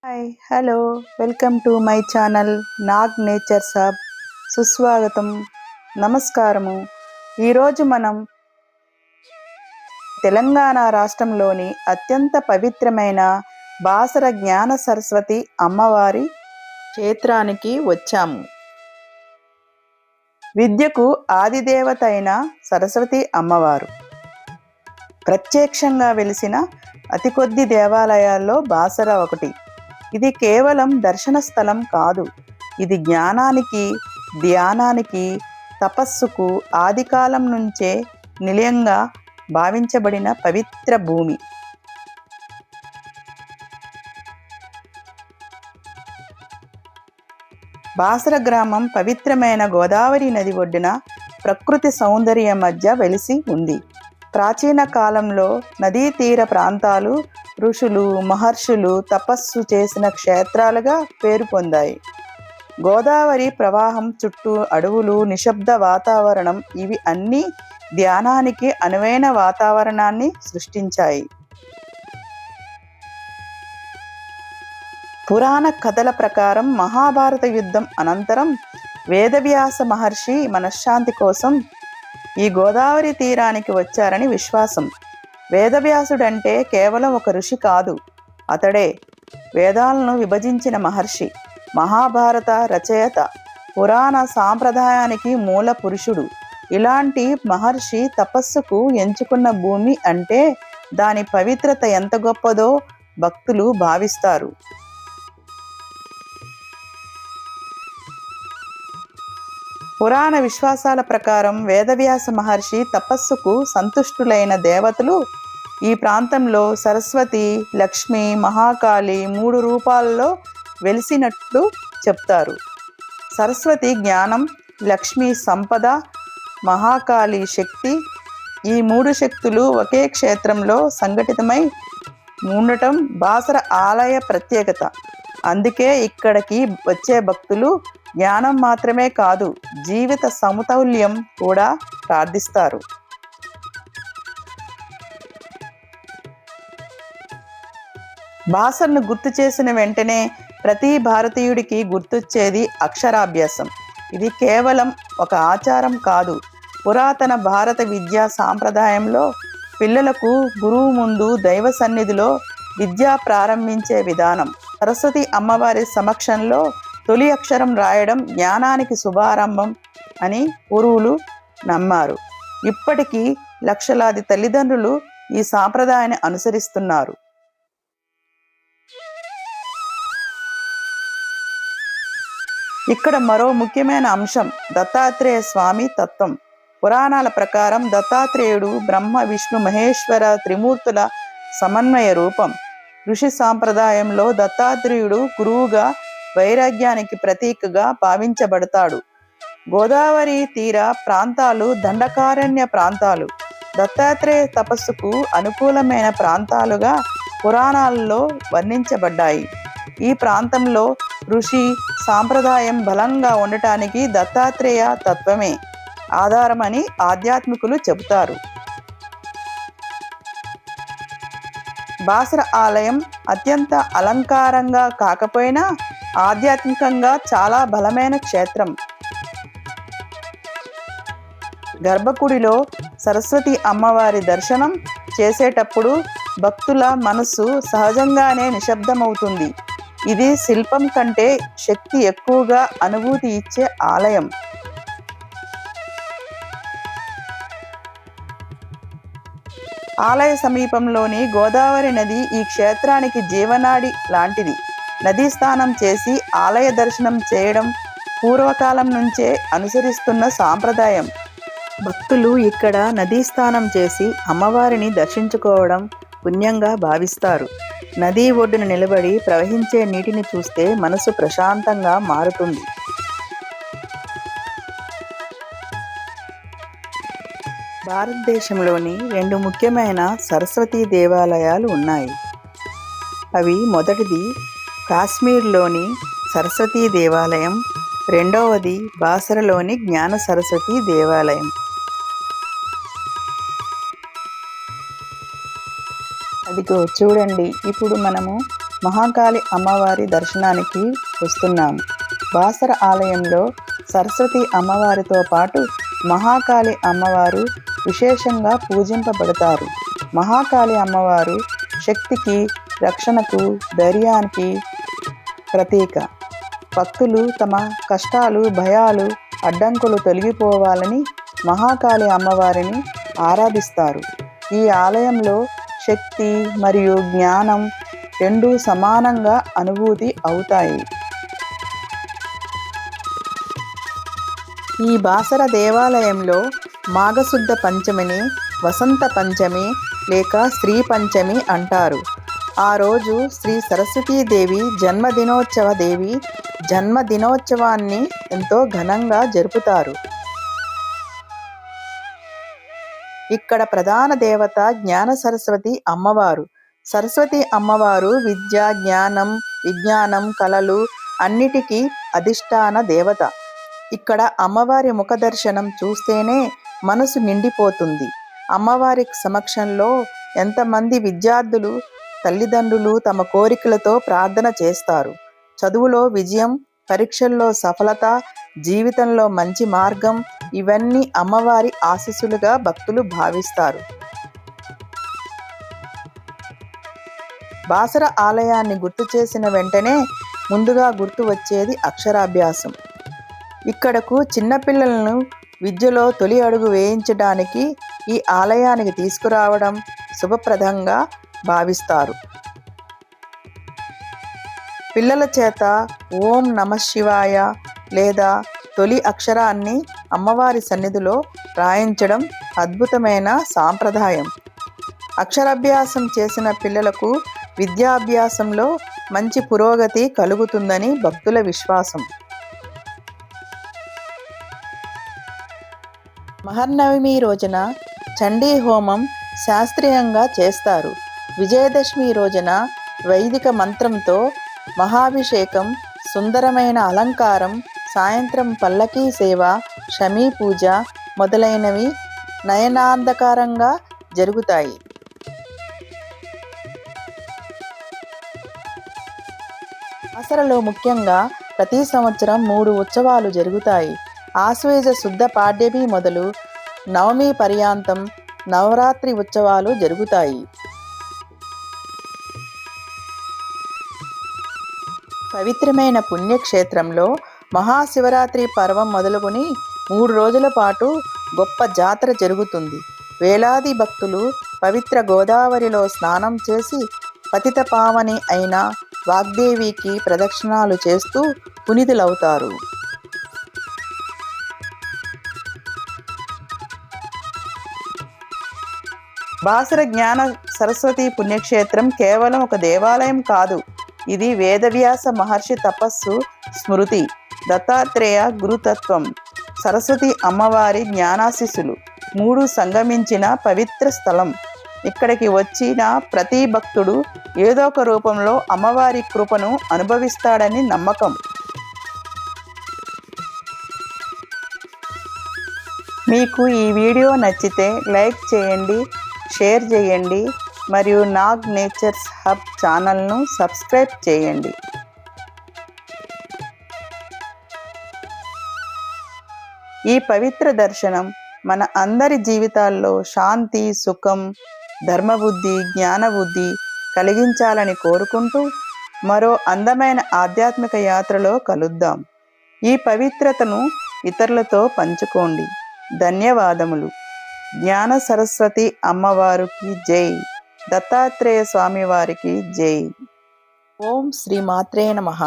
Hi hello welcome to my channel Nag nature sub. సుస్వాగతం, నమస్కారము. ఈరోజు మనం తెలంగాణ రాష్ట్రంలోని అత్యంత పవిత్రమైన బాసర జ్ఞాన సరస్వతి అమ్మవారి క్షేత్రానికి వచ్చాము. విద్యకు ఆదిదేవత అయిన సరస్వతి అమ్మవారు ప్రత్యక్షంగా వెలిసిన అతి కొద్ది దేవాలయాల్లో బాసర ఒకటి. ఇది కేవలం దర్శన స్థలం కాదు, ఇది జ్ఞానానికి, ధ్యానానికి, తపస్సుకు ఆదికాలం నుంచే నిలయంగా భావించబడిన పవిత్ర భూమి. బాసర గ్రామం పవిత్రమైన గోదావరి నది ఒడ్డున ప్రకృతి సౌందర్యం మధ్య వెలిసి ఉంది. ప్రాచీన కాలంలో నదీ తీర ప్రాంతాలు ఋషులు, మహర్షులు తపస్సు చేసిన క్షేత్రాలుగా పేరు పొందాయి. గోదావరి ప్రవాహం చుట్టూ అడవులు, నిశ్శబ్ద వాతావరణం, ఇవి అన్నీ ధ్యానానికి అనువైన వాతావరణాన్ని సృష్టించాయి. పురాణ కథల ప్రకారం మహాభారత యుద్ధం అనంతరం వేదవ్యాస మహర్షి మనశ్శాంతి కోసం ఈ గోదావరి తీరానికి వచ్చారని విశ్వాసం. వేదవ్యాసుడంటే కేవలం ఒక ఋషి కాదు, అతడే వేదాలను విభజించిన మహర్షి, మహాభారత రచయిత, పురాణ సాంప్రదాయానికి మూల పురుషుడు. ఇలాంటి మహర్షి తపస్సుకు ఎంచుకున్న భూమి అంటే దాని పవిత్రత ఎంత గొప్పదో భక్తులు భావిస్తారు. పురాణ విశ్వాసాల ప్రకారం వేదవ్యాస మహర్షి తపస్సుకు సంతుష్టులైన దేవతలు ఈ ప్రాంతంలో సరస్వతి, లక్ష్మి, మహాకాళి 3 రూపాల్లో వెలిసినట్లు చెప్తారు. సరస్వతి జ్ఞానం, లక్ష్మి సంపద, మహాకాళి శక్తి. ఈ 3 శక్తులు ఒకే క్షేత్రంలో సంఘటితమై ఉండటం బాసర ఆలయ ప్రత్యేకత. అందుకే ఇక్కడికి వచ్చే భక్తులు జ్ఞానం మాత్రమే కాదు, జీవిత సమతౌల్యం కూడా ప్రార్థిస్తారు. బాసరను గుర్తు చేసిన వెంటనే ప్రతి భారతీయుడికి గుర్తొచ్చేది అక్షరాభ్యాసం. ఇది కేవలం ఒక ఆచారం కాదు, పురాతన భారత విద్యా సాంప్రదాయంలో పిల్లలకు గురువు ముందు దైవ సన్నిధిలో విద్య ప్రారంభించే విధానం. సరస్వతి అమ్మవారి సమక్షంలో తొలి అక్షరం రాయడం జ్ఞానానికి శుభారంభం అని పూర్వులు నమ్మారు. ఇప్పటికీ లక్షలాది తల్లిదండ్రులు ఈ సాంప్రదాయాన్ని అనుసరిస్తున్నారు. ఇక్కడ మరో ముఖ్యమైన అంశం దత్తాత్రేయ స్వామి తత్వం. పురాణాల ప్రకారం దత్తాత్రేయుడు బ్రహ్మ, విష్ణు, మహేశ్వర త్రిమూర్తుల సమన్వయ రూపం. ఋషి సాంప్రదాయంలో దత్తాత్రేయుడు గురువుగా, వైరాగ్యానికి ప్రతీకగా భావించబడతాడు. గోదావరి తీర ప్రాంతాలు దండకారణ్య ప్రాంతాలు, దత్తాత్రేయ తపస్సుకు అనుకూలమైన ప్రాంతాలుగా పురాణాలలో వర్ణించబడ్డాయి. ఈ ప్రాంతంలో ఋషి సాంప్రదాయం బలంగా ఉండటానికి దత్తాత్రేయ తత్వమే ఆధారమని ఆధ్యాత్మికులు చెబుతారు. బాసర ఆలయం అత్యంత అలంకారంగా కాకపోయినా ఆధ్యాత్మికంగా చాలా బలమైన క్షేత్రం. గర్భగుడిలో సరస్వతి అమ్మవారి దర్శనం చేసేటప్పుడు భక్తుల మనస్సు సహజంగానే నిశ్శబ్దమవుతుంది. ఇది శిల్పం కంటే శక్తి ఎక్కువగా అనుభూతి ఇచ్చే ఆలయం. ఆలయ సమీపంలోని గోదావరి నది ఈ క్షేత్రానికి జీవనాడి లాంటిది. నదీ స్నానం చేసి ఆలయ దర్శనం చేయడం పూర్వకాలం నుంచే అనుసరిస్తున్న సాంప్రదాయం. భక్తులు ఇక్కడ నదీ స్నానం చేసి అమ్మవారిని దర్శించుకోవడం పుణ్యంగా భావిస్తారు. నదీ ఒడ్డున నిలబడి ప్రవహించే నీటిని చూస్తే మనసు ప్రశాంతంగా మారుతుంది. భారతదేశంలోని 2 ముఖ్యమైన సరస్వతీ దేవాలయాలు ఉన్నాయి. అవి మొదటిది కాశ్మీర్లోని సరస్వతీ దేవాలయం, రెండవది బాసరలోని జ్ఞాన సరస్వతి దేవాలయం. అదిగో చూడండి, ఇప్పుడు మనము మహాకాళి అమ్మవారి దర్శనానికి వస్తున్నాము. బాసర ఆలయంలో సరస్వతి అమ్మవారితో పాటు మహాకాళి అమ్మవారు విశేషంగా పూజింపబడతారు. మహాకాళి అమ్మవారు శక్తికి, రక్షణకు, ధైర్యానికి ప్రతీక. భక్తులు తమ కష్టాలు, భయాలు, అడ్డంకులు తొలగిపోవాలని మహాకాళి అమ్మవారిని ఆరాధిస్తారు. ఈ ఆలయంలో శక్తి మరియు జ్ఞానం రెండూ సమానంగా అనుభూతి అవుతాయి. ఈ బాసర దేవాలయంలో మాఘశుద్ధ పంచమిని వసంత పంచమి లేక శ్రీ పంచమి అంటారు. ఆ రోజు శ్రీ సరస్వతీదేవి జన్మదినోత్సవాన్ని ఎంతో ఘనంగా జరుపుతారు. ఇక్కడ ప్రధాన దేవత జ్ఞాన సరస్వతి అమ్మవారు. సరస్వతి అమ్మవారు విద్య, జ్ఞానం, విజ్ఞానం, కళలు అన్నిటికీ అధిష్టాన దేవత. ఇక్కడ అమ్మవారి ముఖ దర్శనం చూస్తేనే మనసు నిండిపోతుంది. అమ్మవారి సమక్షంలో ఎంతమంది విద్యార్థులు, తల్లిదండ్రులు తమ కోరికలతో ప్రార్థన చేస్తారు. చదువులో విజయం, పరీక్షల్లో సఫలత, జీవితంలో మంచి మార్గం ఇవన్నీ అమ్మవారి ఆశీస్సులుగా భక్తులు భావిస్తారు. బాసర ఆలయాన్ని గుర్తు చేసిన వెంటనే ముందుగా గుర్తు వచ్చేది అక్షరాభ్యాసం. ఇక్కడకు చిన్నపిల్లలను విద్యలో తొలి అడుగు వేయించడానికి ఈ ఆలయానికి తీసుకురావడం శుభప్రదంగా భావిస్తారు. పిల్లల చేత ఓం నమఃశివాయ లేదా తొలి అక్షరాన్ని అమ్మవారి సన్నిధిలో రాయించడం అద్భుతమైన సాంప్రదాయం. అక్షరాభ్యాసం చేసిన పిల్లలకు విద్యాభ్యాసంలో మంచి పురోగతి కలుగుతుందని భక్తుల విశ్వాసం. మహర్నవమి రోజున చండీ హోమం శాస్త్రీయంగా చేస్తారు. విజయదశమి రోజున వైదిక మంత్రంతో మహాభిషేకం, సుందరమైన అలంకారం, సాయంత్రం పల్లకీ సేవ, షమీ పూజ మొదలైనవి నయనాంధకారంగా జరుగుతాయి. బాసరలో ముఖ్యంగా ప్రతి సంవత్సరం 3 ఉత్సవాలు జరుగుతాయి. ఆశ్వేజ శుద్ధ పాడ్యమి మొదలు నవమి పర్యాంతం నవరాత్రి ఉత్సవాలు జరుగుతాయి. పవిత్రమైన పుణ్యక్షేత్రంలో మహాశివరాత్రి పర్వం మొదలుకొని 3 రోజుల పాటు గొప్ప జాతర జరుగుతుంది. వేలాది భక్తులు పవిత్ర గోదావరిలో స్నానం చేసి పతిత పావని అయిన వాగ్దేవికి ప్రదక్షిణాలు చేస్తూ పునీతులవుతారు. బాసర జ్ఞాన సరస్వతి పుణ్యక్షేత్రం కేవలం ఒక దేవాలయం కాదు. ఇది వేదవ్యాస మహర్షి తపస్సు స్మృతి, దత్తాత్రేయ గురుతత్వం, సరస్వతి అమ్మవారి జ్ఞానాశీస్సులు 3 సంగమించిన పవిత్ర స్థలం. ఇక్కడికి వచ్చిన ప్రతి భక్తుడు ఏదో ఒక రూపంలో అమ్మవారి కృపను అనుభవిస్తాడని నమ్మకం. మీకు ఈ వీడియో నచ్చితే లైక్ చేయండి, షేర్ చేయండి మరియు నాగ్ నేచర్స్ హబ్ ఛానల్ను సబ్స్క్రైబ్ చేయండి. ఈ పవిత్ర దర్శనం మన అందరి జీవితాల్లో శాంతి, సుఖం, ధర్మబుద్ధి, జ్ఞానబుద్ధి కలిగించాలని కోరుకుంటూ మరో అందమైన ఆధ్యాత్మిక యాత్రలో కలుద్దాం. ఈ పవిత్రతను ఇతరులతో పంచుకోండి. ధన్యవాదములు. జ్ఞాన సరస్వతి అమ్మవారికి జై. దత్తాత్రేయ స్వామి వారికి జై. ఓం శ్రీ మాత్రే నమః.